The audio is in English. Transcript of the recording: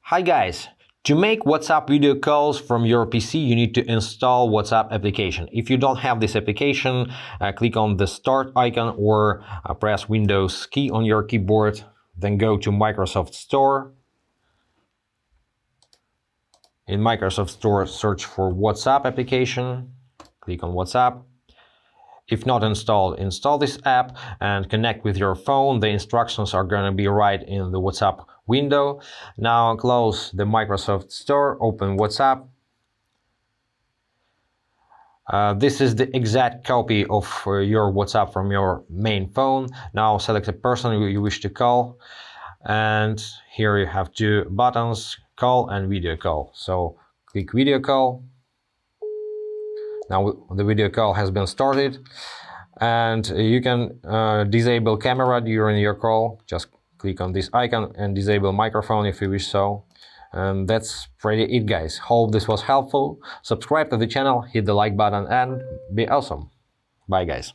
Hi guys! To make WhatsApp video calls from your PC, you need to install WhatsApp application. If you don't have this application, click on the Start icon or press Windows key on your keyboard. Then go to Microsoft Store. In Microsoft Store, search for WhatsApp application. Click on WhatsApp. If not installed, install this app and connect with your phone. The instructions are going to be right in the WhatsApp window. Now close the Microsoft Store, open WhatsApp. This is the exact copy of your WhatsApp from your main phone. Now select the person you wish to call. And here you have two buttons, call and video call. So click video call. Now the video call has been started, and you can disable camera during your call. Just click on this icon and disable microphone if you wish so. And that's pretty it, guys. Hope this was helpful. Subscribe to the channel, hit the like button, and be awesome. Bye guys.